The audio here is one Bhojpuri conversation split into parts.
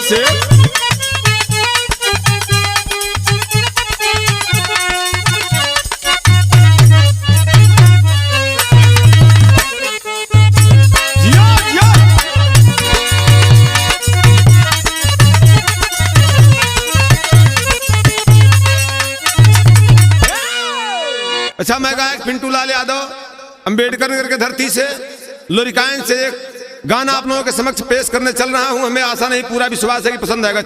से। अच्छा, मैं गायक पिंटू लाल यादव अंबेडकर नगर के धरती से लोरिकाइन से एक गाना आप लोगों के समक्ष पेश करने चल रहा हूं। हमें आशा नहीं, पूरा विश्वास है कि पसंद आएगा।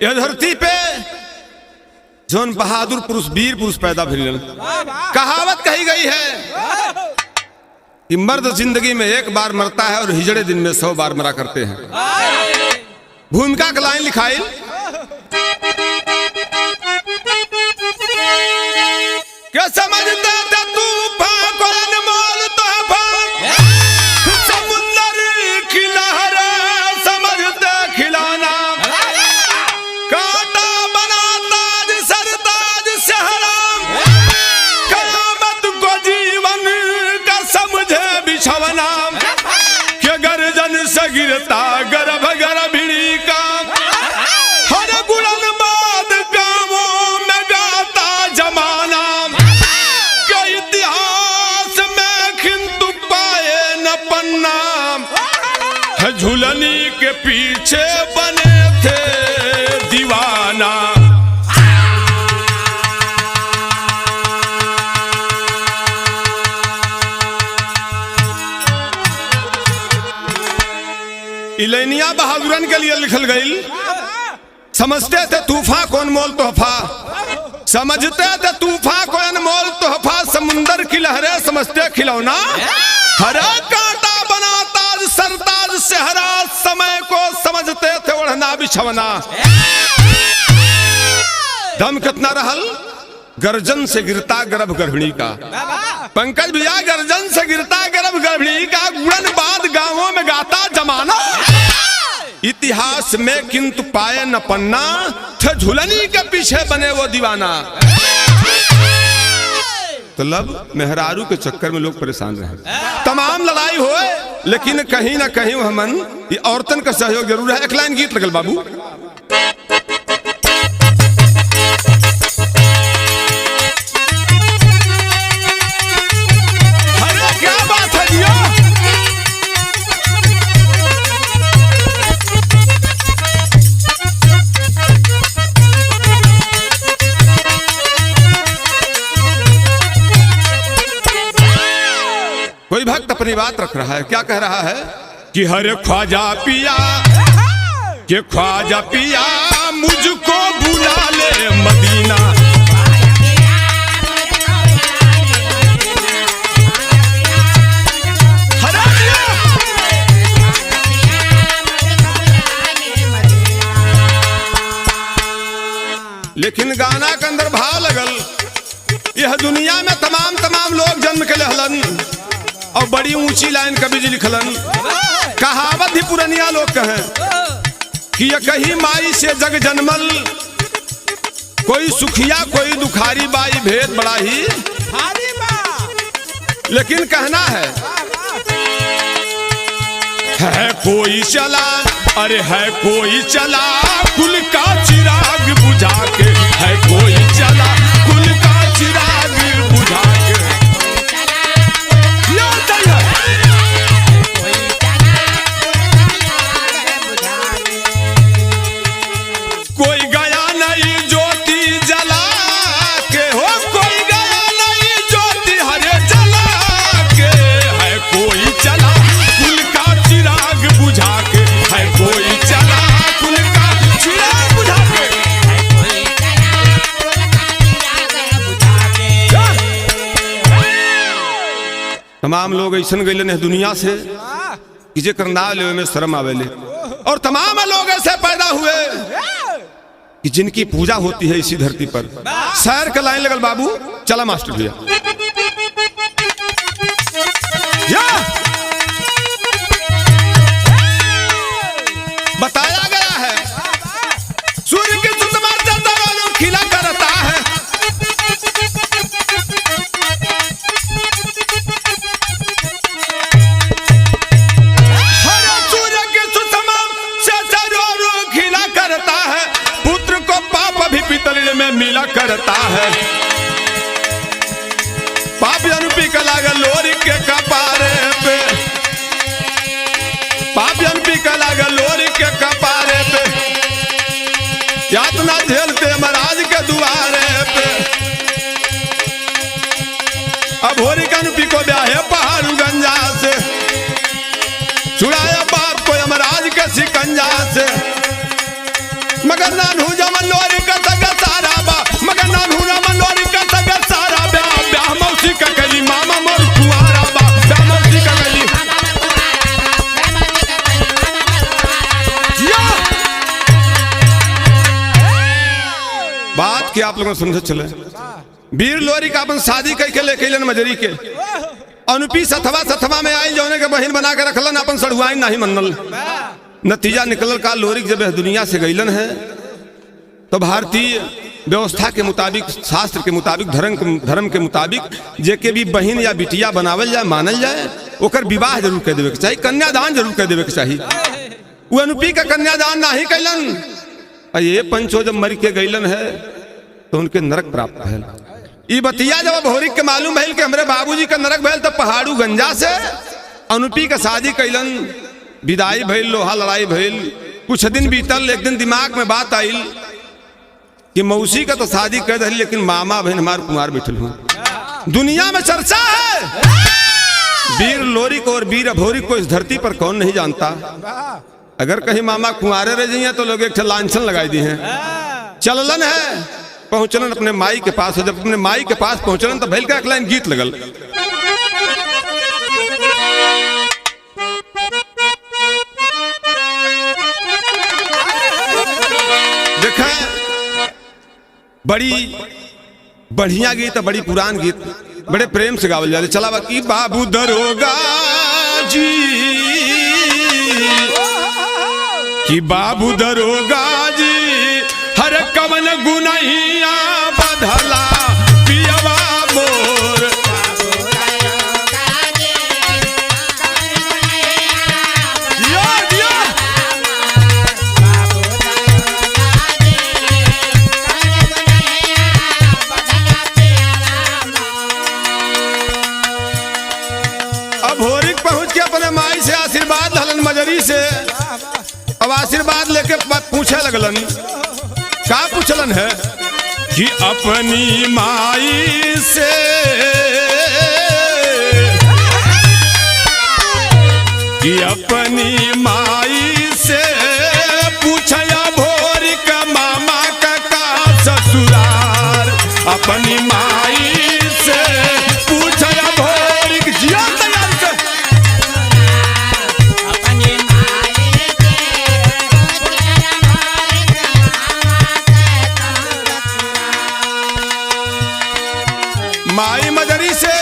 यह धरती पे जोन बहादुर पुरुष, वीर पुरुष पैदा भेल। कहावत कही गई है कि मर्द जिंदगी में एक बार मरता है और हिजड़े दिन में 100 बार मरा करते हैं। भूमिका का लाइन लिखाई, क्या समझता था तूफान को अनमोल तोहफा, समुंदर की लहरें समझते खिलौना, कांटा बना ताज सरताज सहरा, कयामत को जीवन का समझे बिछवना, कि गर्जन से गिरता गर्भ गर्भिणी का, हर गुणन बाद गाँवों में गाता जमाना, के इतिहास में खिंतु पाए न पन्ना, झुलनी के पीछे बने थे दीवाना। इलेनिया बहादुरन के लिए लिखल गई। समझते थे तूफान को अनमोल तोहफा, समझते थे तूफान को अनमोल तोहफा, समुंदर की लहरें समझते खिलौना, हरा कांटा बना ताज सरताज सहरा, समय को समझते थे ओढ़ना बिछवना। दम कितना रहल, गर्जन से गिरता गर्भ गर्भिणी का। पंकज भैया, गर्जन से गिरता गर्भ गर्भिणी का, गुणन बाद गांवों में गाता जमाना, इतिहास में किंतु पाए न पन्ना, थे झुलनी के पीछे बने वो दीवाना। तो लब मेहरारू के चक्कर में लोग परेशान रहे, तमाम लड़ाई होए, लेकिन कहीं ना कहीं हमन ये औरतन का सहयोग जरूर है। एक लाइन गीत लगल बाबू, अरे क्या बात है जिया। कोई भक्त अपनी बात रख रहा है, क्या कह रहा है कि हर ख्वाजा पिया, कि ख्वाजा पिया मुझको बुला ले मदीना, लेकिन गाना के अंदर भाव लगल, यह दुनिया में तमाम लोग जन्म के लहलन, और बड़ी ऊंची लाइन कवि जी लिखलन। कहावत ही पुरनिया लोग कहें कि ये कहीं माई से जग जन्मल, कोई सुखिया कोई दुखारी बाई भेद बड़ा ही, लेकिन कहना है कोई चला, अरे है कोई चला कुल का चिराग बुझा के, है कोई चला कुल का चिराग बुझा के। कोई गया नहीं ज्योति जला के, हो कोई गया नहीं ज्योति हरे जला के, है कोई चला कुल का चिराग बुझा के, है कोई चला कुल का चिराग बुझा के। तमाम लोग ऐसा गईलन है दुनिया से कि जे करना ले में शर्म आवेले, और तमाम लोग ऐसे पैदा हुए कि जिनकी पूजा होती है इसी धरती पर। शहर का लाइन लगल बाबू, चला मास्टर भैया। बताया गया है सूर्य की सुषमा से खिला करता है, सूर्य की सुषमा से खिला करता है, पुत्र को पाप भी पितरी में मिला करता है। पाप अनुपी का लागल लोरी के कपारे पे, पाप अनुपी का लागल लोरी के कपारे पे, यातना झेलते महाराज के दुआरे पे। अब होरी का अनुपी को ब्याहे पहाड़ू गंजा से, छुड़ाया बाप को यमराज के सिकंजा से। मगर नानू जमन लोरी का सगा सारा बा, मगर नानू जमन लोरी का सगा सारा ब्याह, ब्याह मौसी का कली मामा मोर कुआरा बा, ब्याह मौसी का कली। बात की आप लोगों को समझ चले, वीर लोरी का अपन शादी करके लेके लन मजरी के, अनुपी सथवा में आई जौने के बहन बना के रखलन, अपन सड़ुआई नहीं मनल। नतीजा निकलल का लोरी जब दुनिया से गईलन है तो भारतीय व्यवस्था के मुताबिक, शास्त्र के मुताबिक, धर्म के मुताबिक जेके भी बहन या बिटिया बनावल जाए, मानल जाए, ओकर विवाह जरूर कर देवे के चाहिए, कन्यादान जरूर कर देवे के चाहिए। वो अनुपी का कन्यादान नहीं कैलन, ये पंचो जब मर के गईलन है तो उनके नरक प्राप्त है। ये बतिया जब भोरी के मालूम भइल कि हमरे बाबूजी का नरक भइल, तो पहाड़ू गंजा से अनुपी का शादी कैलन, विदाई भइल, लोहा लड़ाई भइल। कुछ दिन बीतल, एक दिन दिमाग में बात आइल कि मौसी का तो शादी कर रही, लेकिन मामा बहन हमारे कुमार बैठल हूँ। दुनिया में चर्चा है वीर लोरी को और वीर अभोरी को इस धरती पर कौन नहीं जानता। अगर कहीं मामा कुंवारे रह जाइए तो लोग एक लांछन लगाई दी हैं। चलन है, पहुंचलन अपने माई के पास, जब अपने माई के पास पहुंचलन तो भैल का एक लाइन गीत लगल। देखा बड़ी बढ़िया गीत, बड़ी पुरान गीत, बड़े प्रेम से गावल जाते। चला बाकी बाबू दरोगा जी कि बाबू दरोगा जी हर कवन गुनहिया बधला पियवा मोर। अब होरिक पहुंच के अपने माई से आशीर्वाद हलन मजरी से। अब आशीर्वाद लेके पूछे लगलन, का पूछलन है कि अपनी माई से, कि अपनी माई से पूछया भोरी का मामा का ससुराल। अपनी माई से पूछया भोरी की जिया तैयार से, माई मजरी से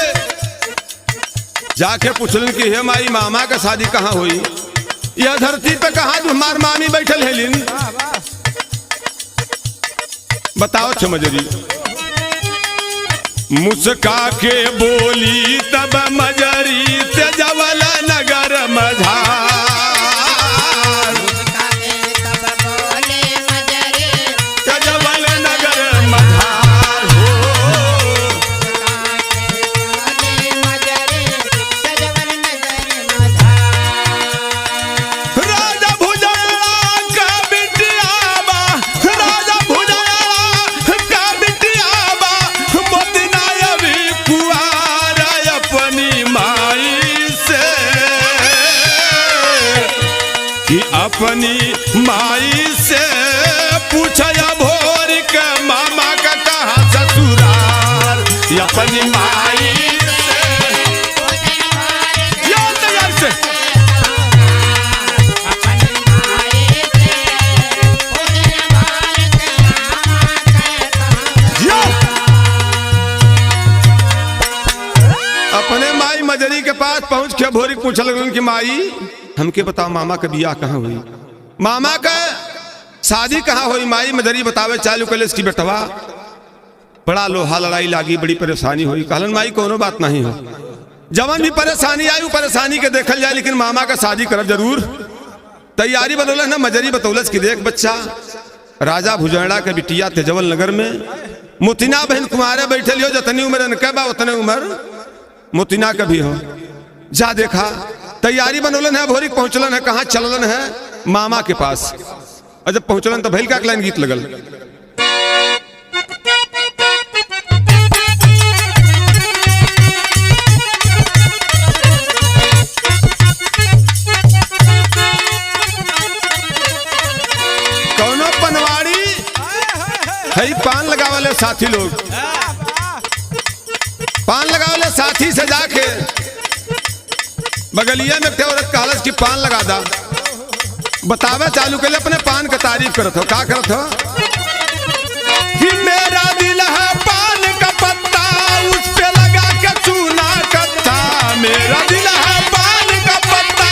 जाके पूछलन कि हे माई मामा का शादी कहाँ हुई, यह धरती पे कहाँ हमार मामी बैठल हेलिन, बताओ छमजरी। मुस्का के बोली तब मजरी तेजवल नगर मझार। तेजवल नगर मझार राजा भुजंगा का बिटियाबा, राजा भुजंगा का बिटियाबा, मोतिनाया भी कुआरा अपनी माई से, कि अपनी माई से पूछया भोरी के मामा का कहा ससुराल। अपनी माई से मजरी के पास पहुंच के भोरी पूछल लगलन कि माई हमके बताओ मामा का बियाह कहाँ हुई, मामा का शादी कहाँ हुई। माई मजरी बतावे चालू कल इसकी बेटवा बड़ा लोहा लड़ाई लागी, बड़ी परेशानी हुई। कहलन माई कोनो बात नहीं हो, जवन भी परेशानी आई परेशानी के देखल जाए, लेकिन मामा का शादी करब जरूर। तैयारी बनौल ना मजरी बतौलस कि देख बच्चा, राजा भुजैड़ा के बिटिया तेजवल नगर में मुतिना बहन कुमारे बैठे लियो, जतनी उम्र इनके बा उतने उम्र मुतिना का भी हो। जा देखा तैयारी बनौलन है, भोरी पहुंचलन है, कहाँ चललन है मामा के पास। और जब पहुंचलन तो भैल का लाइन गीत लगल। कौनो पनवाड़ी है पान लगावले साथी लोग, पान लगावले साथी से जाके बगलिया में एक औरत कहलस कि पान लगा दा। बतावे चालू के लिए अपने पान का तारीफ करत हो। का करत हो कि मेरा दिल है पान का पत्ता, उस पे लगा के चूना कत्था। मेरा दिल है पान का पत्ता,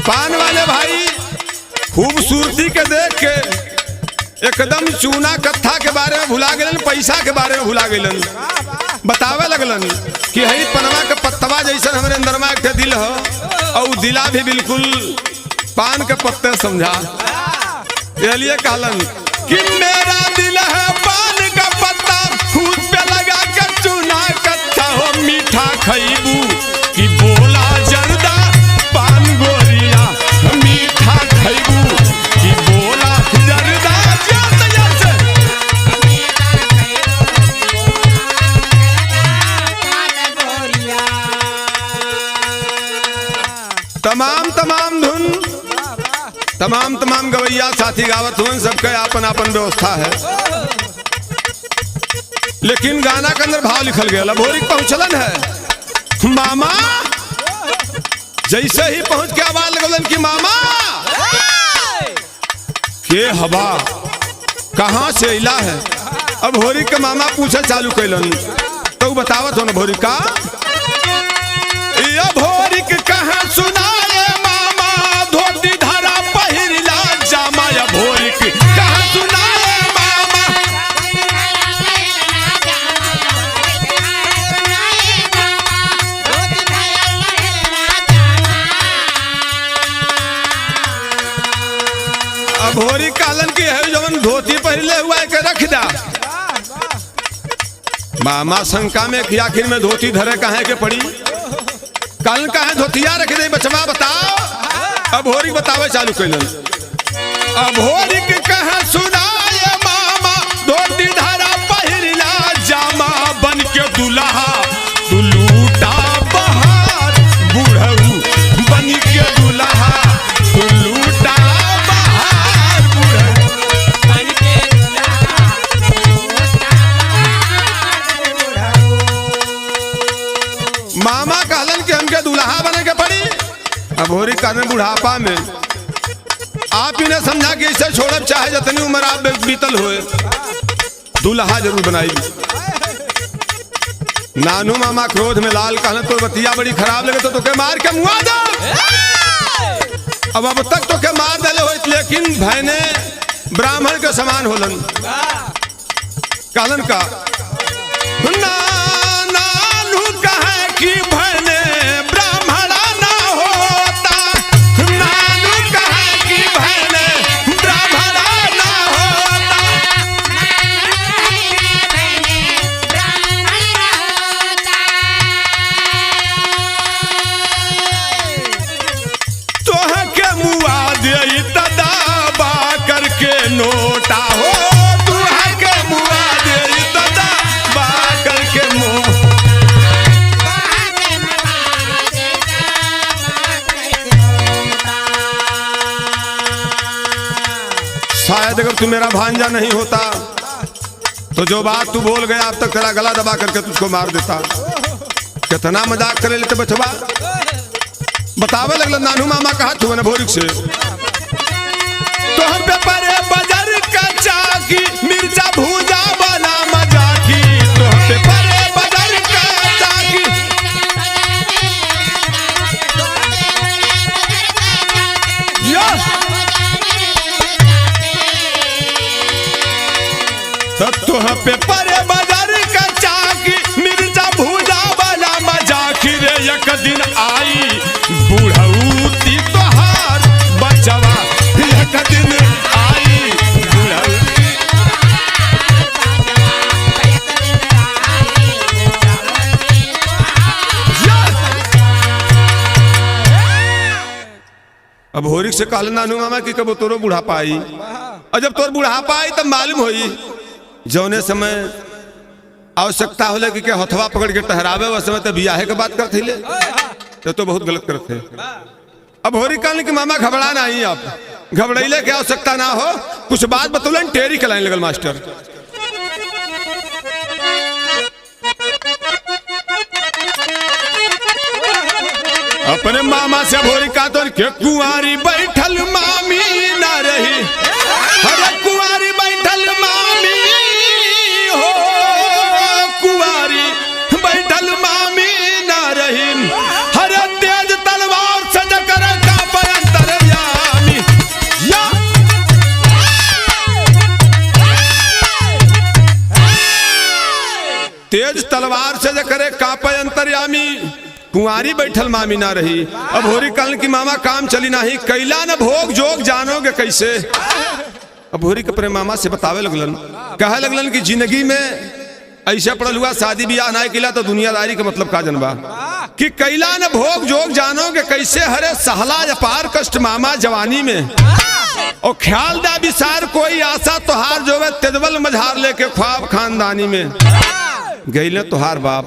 पान वाले भाई खूबसूरती के देख के एकदम चूना कत्था के बारे में भुला गलन, पैसा के बारे में भुला गलन। बतावे लगलन कि हई पनवा के पत्तवा जैसा हमारे अंदर में एक दिल हो, और दिला भी बिल्कुल पान के पत्ते समझा। इसलिए कहलन कि मेरा दिल है पान का पत्ता, खुद पे लगा के चूना कत्था। हो मीठा खैबू कि बोला जर्दा पान गोरिया, मीठा खैबू कि बोला जर्दा। तमाम धुन तमाम गवैया साथी गावत हुए, सबके आपन आपन व्यवस्था है, लेकिन गाना के अंदर भाव लिखल गया। भोरी पहुंचलन है मामा, जैसे ही पहुंच के आवाज लगलन कि मामा के हवा कहाँ से इला है। अब भोरी के मामा पूछे चालू कैलन तो बतावत हो ना भोरी का, ये भोरी के कहाँ सुनाए मामा, धोती धारा पहिरला जामा। या भोरी के कहाँ सुनाए मामा, अब भोरी कालन की है जवन धोती पहले हुआ है के रख दा। मामा शंका में कि आखिर में धोती धरे कहाँ के पड़ी, कल कहाँ धोतिया रख दे बचवा बताओ। अब होरी बतावे चालू कैलन, अब होरी के कहाँ सुनाए मामा, धोती धारा पहिरला जामा। बन के दुल्हा तू लूटा बहार, बूढ़ऊ बन के दुल्हा तू लूटा बहार, बूढ़ऊ बन के दुल्हा तू लूटा बहार। मामा कहलन कि हमके दुल्हा बने के पड़ी। अब होरी कहने बुढ़ापा में आप ही ने समझा कि इसे छोड़ब चाहे जितनी उम्र आप बीतल हुए, दुल्हा जरूर बनाई। नानू मामा क्रोध में लाल कहने तो बतिया बड़ी खराब लगे तो के मार के मुआ दो। अब तक तो के मार दे हो, लेकिन भैने ब्राह्मण के समान होलन। कहलन का नानू कहे कि भैने ब्राह्मणा ना होता, नानू कहे कि भैने ब्राह्मणा ना होता। तोह के मुआ दे दाबा करके नोटा हो, तोह के मुआ दे दाबा करके मुँह। शायद अगर तू मेरा भांजा नहीं होता तो जो बात तू बोल गया अब तक तेरा गला दबा करके तुझको मार देता। कितना मजाक करे लेते बचवा। बतावे लगल नानू मामा कहा तू भोरिक से तोहर पे परे बाजार का चाकी मिर्चा भूजा बना मजा की तोहर पे परे बाजार का चाकी तोहर पे परे बाजार का चाकी मिर्चा भूजा बना मजा की रे एक दिन आई बूढ़ऊती तोहार बचवा एक दिन आई बूढ़ऊती अब होरिक से कहल नानू मामा कि कब तोरो बुढ़ापा आई और जब तोर बुढ़ापा आई तब मालूम होई जौने समय आवश्यकता होले कि हथवा पकड़ के टहरावे वह समय तो बियाहे के बात करते ले तो बहुत गलत करते। अब होरी कहने कि मामा घबरा नहीं आप घबराइले के आवश्यकता ना हो कुछ बात बतौलन टेरी के लाइन लगल मास्टर अपने मामा से भोरी का तो के कुंवारी बैठल मामी ना रही अरे कुंवारी बैठल मामी हो कुंवारी बैठल मामी ना रही हरे तेज तलवार से जकर का अंतरयामी या तेज तलवार से जकर का अंतरयामी कुंवारी बैठल मामी ना रही। अब होरी कहन की मामा काम चली नहीं कैला न भोग जोग जानोगे कैसे। अब होरी अपने मामा से बतावे लगलन कहे लगलन कि जिंदगी में ऐसा पड़ल हुआ शादी ब्याह ना किला तो दुनियादारी का मतलब का जनबा कि कैला न भोग जोग जानोगे कैसे हरे सहला अपार कष्ट मामा जवानी में और ख्याल दा विसार कोई आशा तोहार जो है तेजबल मझार लेके ख्वाब खानदानी में गईले तोहार बाप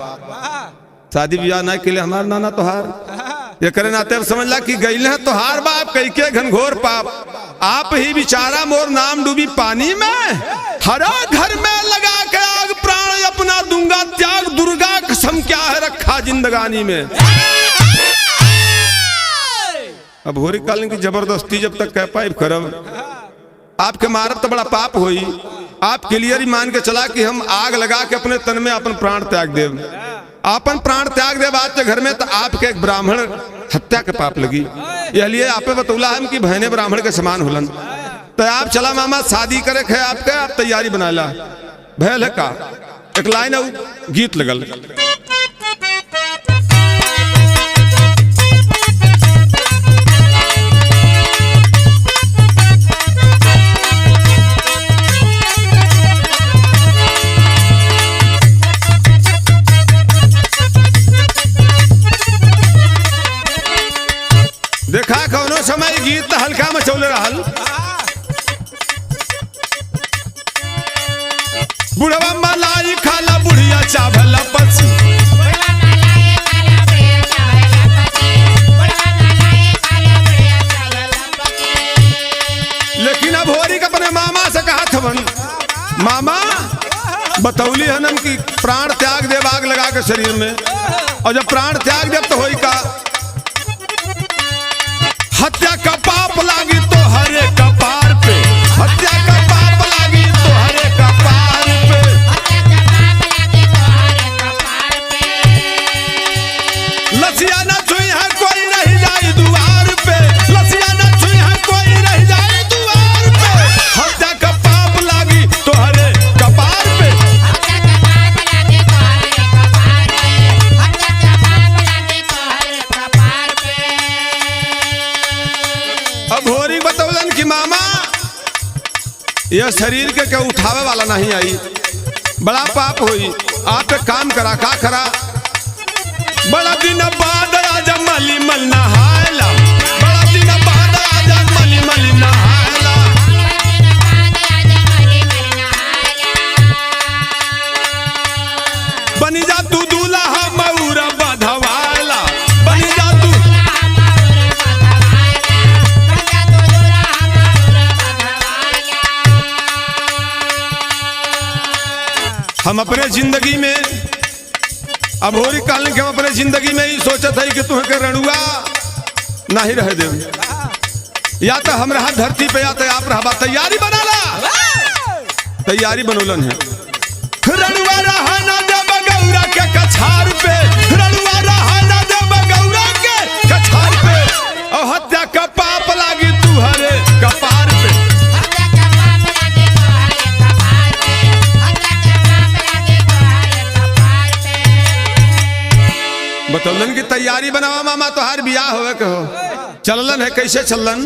शादी ब्याह ना के लिए हमार नाना तोहार ये करे नाते समझला कि गईले है तोहार बाप कई के घनघोर पाप आप ही बिचारा मोर नाम डूबी पानी में हरा घर में लगा के आग प्राण अपना दूंगा त्याग दुर्गा कसम क्या है रखा जिंदगानी में। अब होरी कालन की जबरदस्ती जब तक कह पाए करब आपके मारत तो बड़ा पाप होई आप क्लियर ही मान के चला कि हम आग लगा के अपने तन में अपन प्राण त्याग देव अपन प्राण त्याग दे बात के घर में तो आपके एक ब्राह्मण हत्या के पाप लगी इसलिए आपे बतौला हम कि बहने ब्राह्मण के समान होलन तो आप चला मामा शादी करे खे आपके आप तैयारी बना ला भैल है का एक लाइन गीत लगल देखा कौनो समय गीत हल्का मचौले रहल बुढ़वा मलाई खाला बुढ़िया चावला पसी लेकिन अब होरी का अपने मामा से कहा थवन मामा बतौली हनन की प्राण त्याग देव आग लगा के शरीर में और जब प्राण त्याग देव तो होई का हत्या का पाप लागी तो हरे कपार पे हत्या का पाप लागी तो हरे कपार पे लसिया न छुई है कोई नहीं जाए द्वार पे लसिया न छुई है कोई नहीं जाए द्वार पे हत्या का पाप लागी तो हरे कपार पे अब होरी बतौलन कि मामा यह शरीर के क्या उठावे वाला नहीं आई बड़ा पाप होई आप एक काम करा का करा बड़ा दिन बाद आजा मली मल नहायला बड़ा दिन बाद आजा मली मल नहायला बनी जा तू दूल्हा मऊरा बधवाला बनी जा तू हम अपने जिंदगी में अब होरी काल के हम अपने जिंदगी में ही सोचत है कि तुह के रणुआ नहीं रह दे, या तो हम रहा धरती पे या तो आप रहा। तैयारी बना ला, तैयारी बनोलन है। रड़ुआ रहा ना देव गौरा के कछार पे, रड़ुआ रहा ना देव गौरा के कछार पे, और हत्या का पाप लागी तुहरे कपार पे। बतौलन की तैयारी बनावा मामा, तोहार बियाह होवे के हो। चलन है कैसे चलन,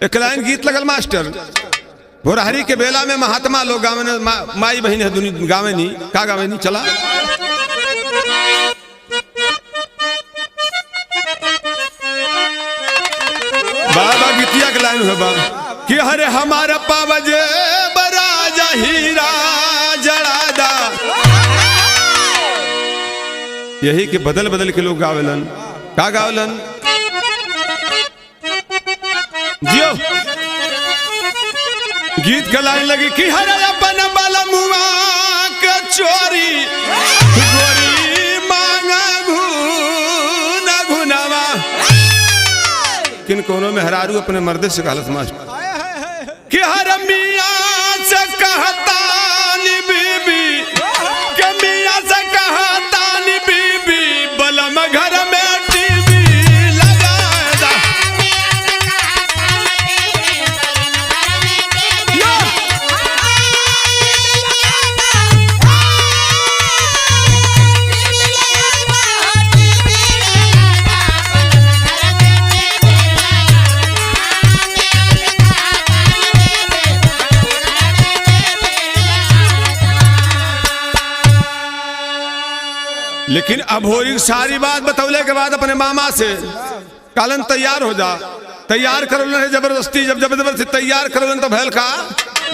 एक लाइन गीत लगल मास्टर। भोरहरी के बेला में महात्मा लोग गावे ने, माई बहन है दुनिया गावे नहीं, का गावे नहीं चला। बाबा गीतिया के लाइन है बा कि हरे हमारा पावजे बराजा हीरा जड़ादा, यही के बदल बदल के लोग गावेलन। का गावेलन जियो गीत का लाइन लगी कि हर अपन बाला मुआ के चोरी गोरी मांगा घूना घुनावा। किन कोनों में हरारू अपने मर्दे से कहलत मास्टर कि हर मियाँ से कहता नी बीबी, के मियाँ से कहता नी बीबी, बलम घर में टीवी लगाएगा। लेकिन अब हो सारी बात बतौले के बाद अपने मामा से कालन तैयार हो जा, तैयार करोलन है जबरदस्ती। जब जबरदस्ती तैयार करोलन तो भैल का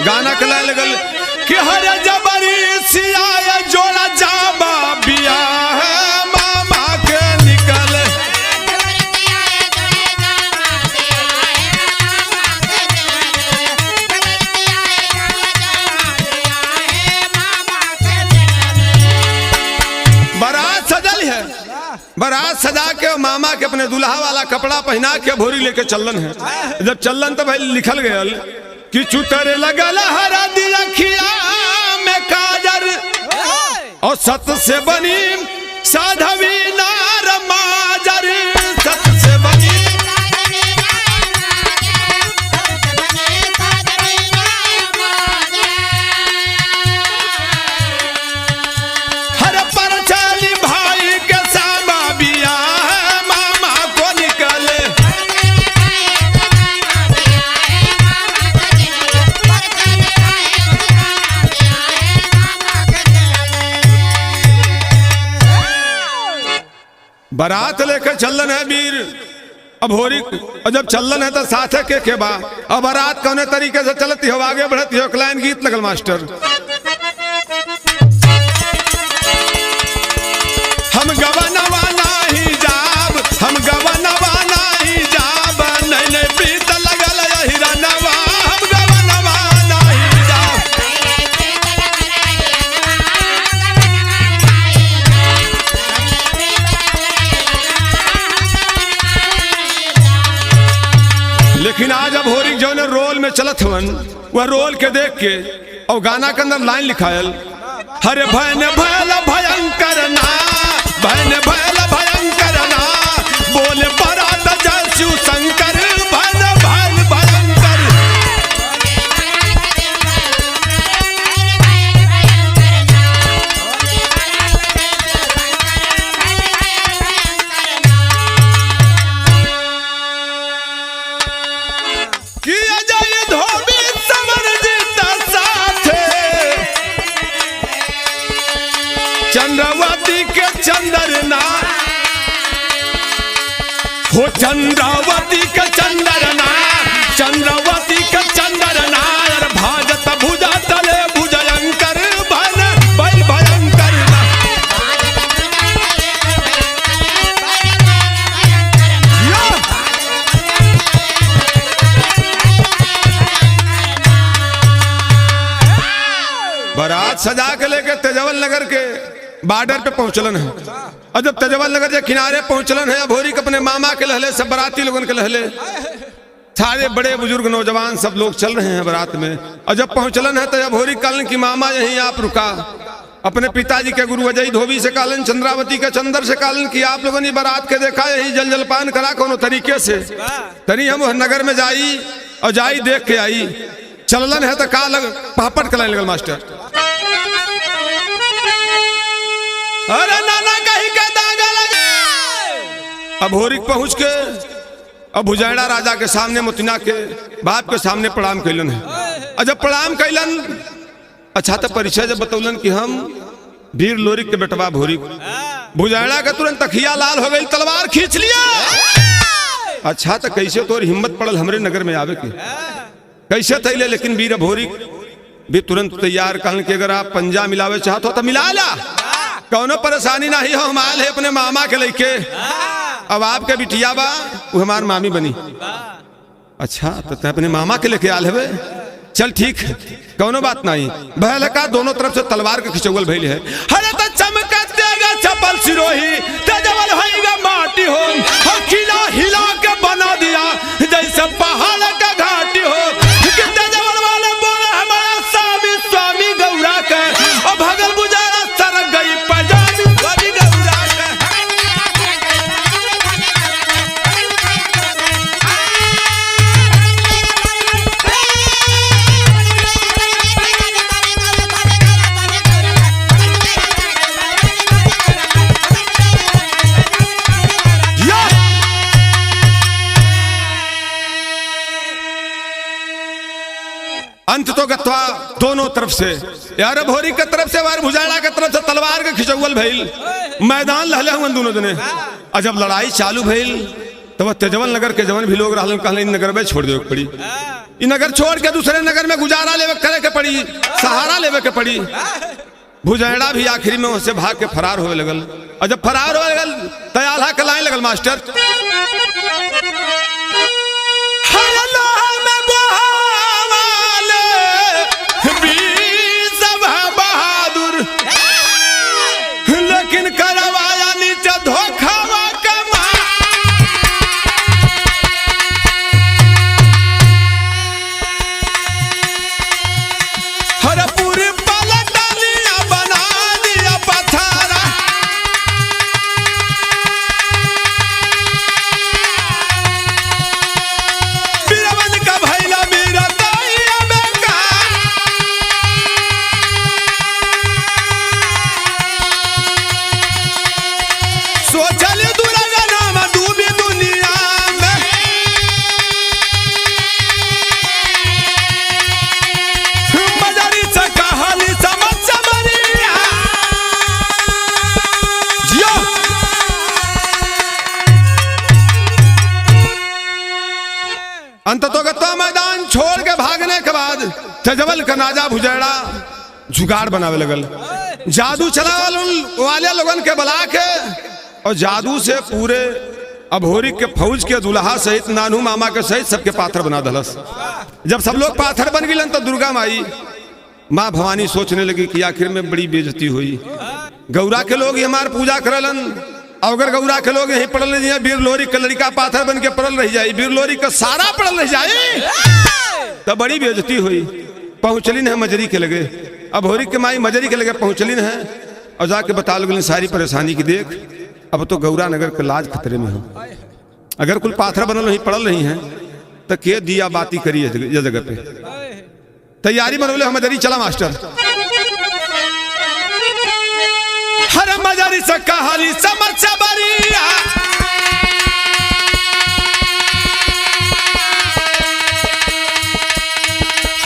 गाना कला लगल कि हर जबरी सिया जोड़ा जाबा बिया है मामा के निकल। बारात सजल है, बारात सजा के मामा के अपने दुल्हा वाला कपड़ा पहना के भोरी लेके चलन है। जब चलन तो भाई लिखल गयल कि चुतरे लगल हरा दिया खिया में काजर, और सत से बनी साधवी नार माजर, सत से बनी हर पर चली भाई के सामा बिया है मामा को निकले। बारात लेकर चलन है वीर, अब होरी जब चलन है तो साथे के बा। अब बारात कौने तरीके से चलती हो, आगे बढ़ती हो। लाइन गीत लगल मास्टर, हम गवनवा नहीं जाब, हम गवनवा नहीं जाब, नहीं नहीं प्रीत लगल हिरनवा, हम गवनवा नहीं जाब। लेकिन आज अब होरी जो ने रोल में चलत हवन, वह रोल के देख के और गाना के अंदर लाइन लिखायल, हरे भयन भयल भयंकर ना, भयन भयल भयंकर ना, बोले बरात जय शिव शंकर, भयन भयल भयंकर। किया जाए धोबी समर जीता साथे, चंद्रवती के चंदरना हो, चंद्रवती के चंदरना, चंद्रवती के चंदरना, भाजत भुजा तले भुजयंकर, भन भय भयंकर। बारात सजा के लेके तेजवन नगर के बॉर्डर पे पहुंचलन है। और जब तजवल नगर के किनारे पहुंचलन है, अभोरी के अपने मामा के लहले सब बराती लोगन के लहले सारे बड़े बुजुर्ग नौजवान सब लोग चल रहे हैं बारात में। और जब पहुंचलन है तो अभोरी कहलन कि मामा यहीं आप रुका। अपने पिताजी के गुरु अजय धोबी से कहलन, चंद्रावती के चंदर से कहलन कि आप लोगों ने बारात के देखा यही जल जलपान करा कोनो तरीके से, तनी हम नगर में जाई और जाई देख के आई। चलन है तो का लग पापड़ कलाने लगल मास्टर। अरे नाना कहीं के दागा लगे। अभोरी पहुंच के अब भुजाड़ा राजा के सामने मुतिना के बाप के सामने प्रणाम कैलन है। और जब प्रणाम कैलन अच्छा तो परिचय जब बतौलन कि हम वीर लोरिक के बेटवा भोरी। भुजाड़ा का तुरंत तखिया लाल हो गई, तलवार खींच लिया। अच्छा तो कैसे तोर हिम्मत पड़ल हमरे नगर में आवे के, कैसे थैले? लेकिन वीर भोरी भी तुरंत तैयार कहन कि अगर आप पंजा मिलावे चाहते हो तो मिला ला, कौनो परेशानी नहीं हो, हम आल है अपने मामा के लेके। अब आपके बिटिया बा वो हमार मामी बनी। अच्छा तो अपने मामा के लेके आल है, चल ठीक है कौनो बात नहीं। बहल का दोनों तरफ से तलवार के खिंचौल भइल है। हरे तो चमकत देगा चपल सिरोही, तजवल होइगा माटी हो, किला हिला के बना दिया जैसे पहाड़ का घाटी हो। तजवल वाले बोले हमारा स्वामी स्वामी गौरा का, और भगल बुझारा सरक गई पजामी स्वामी गौरा का। अंत तो गत्वा दोनों तरफ से, यार भोरी के तरफ से वार भुजाड़ा के तरफ से तलवार के खिंचौल भइल, मैदान लहले हुए दोनों जने। और जब लड़ाई चालू भइल तो वह तेजवल नगर के जवन भी लोग रहलन कहले इन नगर में छोड़ देवे के पड़ी, इन नगर छोड़ के दूसरे नगर में गुजारा लेवे करे के पड़ी, सहारा लेवे के पड़ी। भुजाड़ा भी आखिरी में उससे भाग के फरार होवे लगल। और जब फरार होवे लगल तो आल्हा के लाइन लगल मास्टर। लेकिन करवाया नीचे धोखावा कमा, हर पूरी पलट लिया बना दिया पथरा। बीरवन का भैला बीरा ताइया बेका, सोचली दुर्गा नाम डूबी दुनिया में। मजारी से कहानी समझ समरिया जियो। अंततोगत्वा मैदान छोड़ के भागने के बाद तजवल का नाजा भुजाड़ा जुगाड़ बनावे लगल, जादू चला वाले लोगन के बुला के, और जादू से पूरे अभोरी के फौज के दुल्हा सहित नानू मामा के सहित सबके पाथर बना दलस। जब सब लोग पाथर बन गए तो दुर्गा माई माँ भवानी सोचने लगी कि आखिर में बड़ी बेइज्जती हुई। गौरा के लोग हमार पूजा करलन, अगर गौरा के लोग यहीं पड़ल रही, वीर लोरी का लड़का पाथर बन के पड़ल रह जाये, वीर लोरी का सारा पड़ल रह जाये, तब बड़ी बेइज्जती हुई। पहुंचलिन है मजरी के लगे, अभोरी के माई मजरी के लगे पहुंचलिन है और जाके बता लगलिन सारी परेशानी की देख अब तो गौरा नगर के लाज खतरे में हो। अगर कुल पाथर बनल नहीं पड़ल नहीं है तो के दिया बाती करी ये जगह पे। तैयारी बनोले हम मजरी चला मास्टर। हर मजरी से कहानी समझ सबरिया,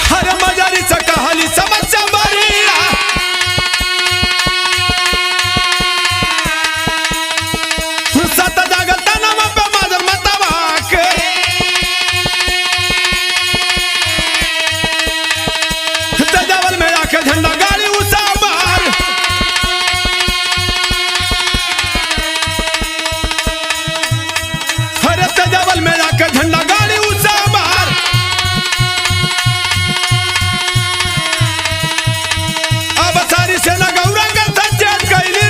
हर मजरी से कहानी समझ सबरिया। सत जगत नम पे मद मतवा के, तजवल में आके झंडा गाड़ी उसा बार। हरे तजवल में आके झंडा गाड़ी उसा बार। अब सारी सेना गौरा के सचेत कैली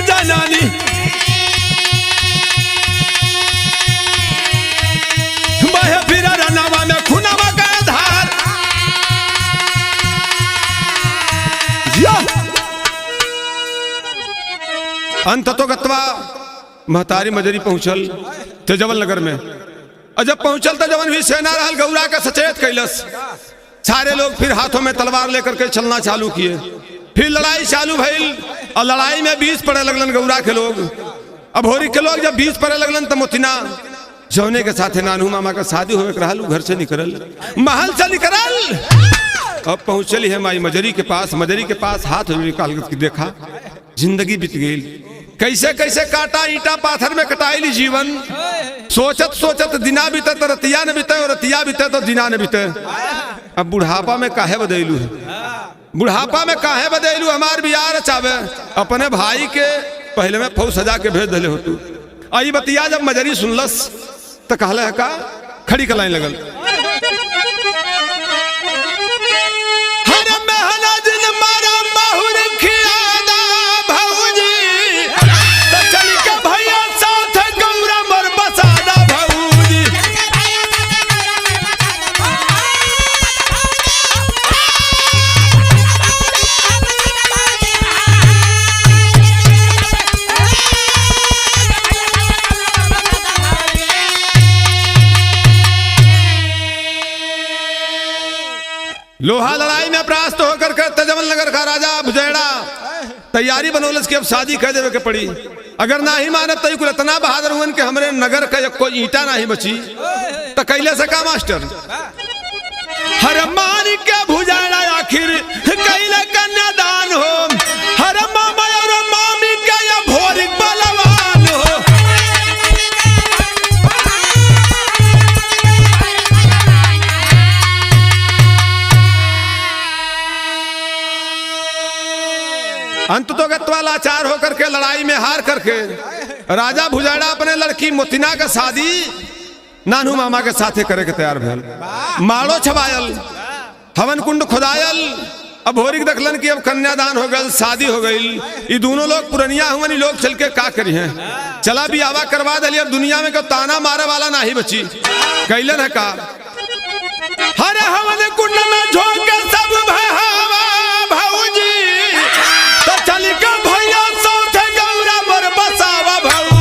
अंत तो गत्वा महतारी मजरी पहुंचल तेजवल नगर में। और जब पहुंचल तो जवन भी सेना रहल गौरा का सचेत कैलस। सारे लोग फिर हाथों में तलवार लेकर के चलना चालू किए। फिर लड़ाई चालू भइल और लड़ाई में 20 पड़े लगलन गौरा के लोग। अब होरी के लोग जब 20 पड़े लगलन तो मोतिना जौने के साथे नानू मामा का शादी होवे के रहल घर से निकलल, महल से निकलल। अब पहुंचली है माई मजरी के पास। मजरी के पास हाथ निकाल के देखा जिंदगी बीत गई। कैसे कैसे काटा ईटा पाथर में कटाइली जीवन। सोचत सोचत दिना बीते तो रतिया न बीते और रतिया बीते तो दिना न बीते। अब बुढ़ापा में काहे बदलू है, बुढ़ापा में काहे बदलू। हमार बियाह चावे अपने भाई के पहले में फौज सजा के भेज दिले हो तू। आई बतिया जब मजरी सुनलस तो कहले है का खड़ी कलाइन लगल। लोहा लड़ाई में परास्त होकर के तेजवल नगर का राजा भुजैड़ा तैयारी बनौलस कि अब शादी कह देवे के पड़ी। अगर ना ही मानत तो कुल इतना बहादुर हुन के हमरे नगर का कोई ईटा ना ही बची तो कैले से का मास्टर। हर मान के भुजैड़ा आखिर कैले कन्यादान हो। हर मामा और मामी के या भोरिक बलवान हो। अंत तो गत्वा लाचार होकर के लड़ाई में हार करके राजा भुजैड़ा अपने लड़की मोतिना का शादी नानू मामा के साथे करे के तैयार भेल। माड़ो छवायल, हवन कुंड खुदायल। अब होरिक देखलन कि अब कन्यादान हो गल, शादी हो गई। ये दोनों लोग पुरनिया हुआ लोग चल के का करी हैं। चला भी आवा करवा दिली। अब दुनिया में को ताना मारे वाला ना ही बची। कैलन है का हरे हवन कुंड में झोंक के सब बहावा भौजी तो चली का भैया साथे गौरा मोर बसावा भौजी।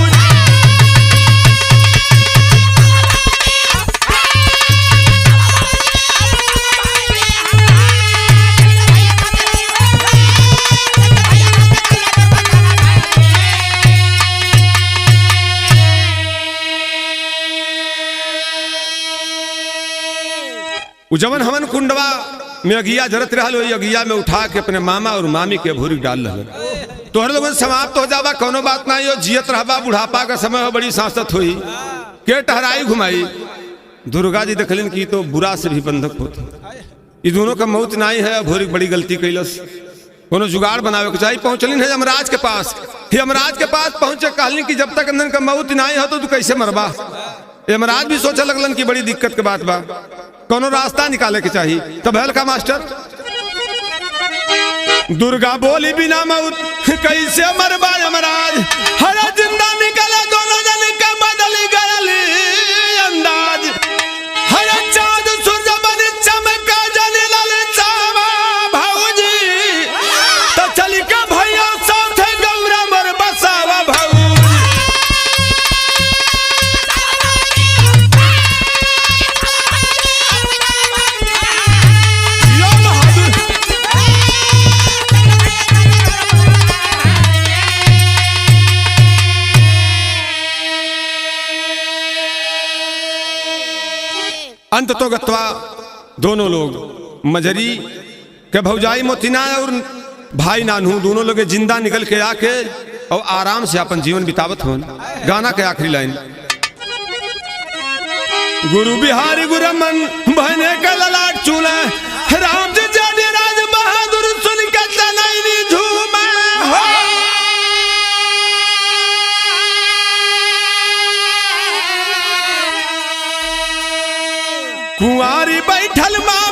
जवन हवन कुंडवा में अगिया जरत रहल वही अगिया में उठा के अपने मामा और मामी के भूरी डाल रहे। तोहर लोगन समाप्त हो जावा, कोनो बात नहीं हो। जियत रहबा, बुढ़ापा का समय हो, बड़ी सांसत हुई के टहराई घुमाई। दुर्गा जी देखलिन की तो बुरा से भी बंधक होती। ये दोनों का मौत नहीं है। भूरी बड़ी गलती कैलस, कोनो जुगाड़ बनावे के चाहिए। पहुंचलिन है यमराज के पास। यमराज के पास पहुंचे कहलिन कि जब तक अंदर का मौत नहीं हो तो तू कैसे मरबा। यमराज भी सोचे लगलन की बड़ी दिक्कत के बात बा, कोनो रास्ता निकाले के चाहिए। तब हल का मास्टर दुर्गा बोली बिना मौत कैसे मरबा यमराज। हरा जिंदा निकले दोनों जन का बदल गयल अंदाज। हरा चांद सूरज बन चमका जन ललचावा भौजी तो चली का भैया साथे गौरा मर बसावा भौजी। अंत तो गत्वा दोनों लोग मजरी के भौजाई मोतिना और भाई नानू दोनों लोग जिंदा निकल के आके और आराम से अपन जीवन बितावत हो। गाना के आखिरी लाइन गुरु बिहारी गुरमन बहने का ललाट चूल्हा राम जी जाने राज बहादुर सुन के तनैनी झूमा हो। कुंवारी बैठल माँ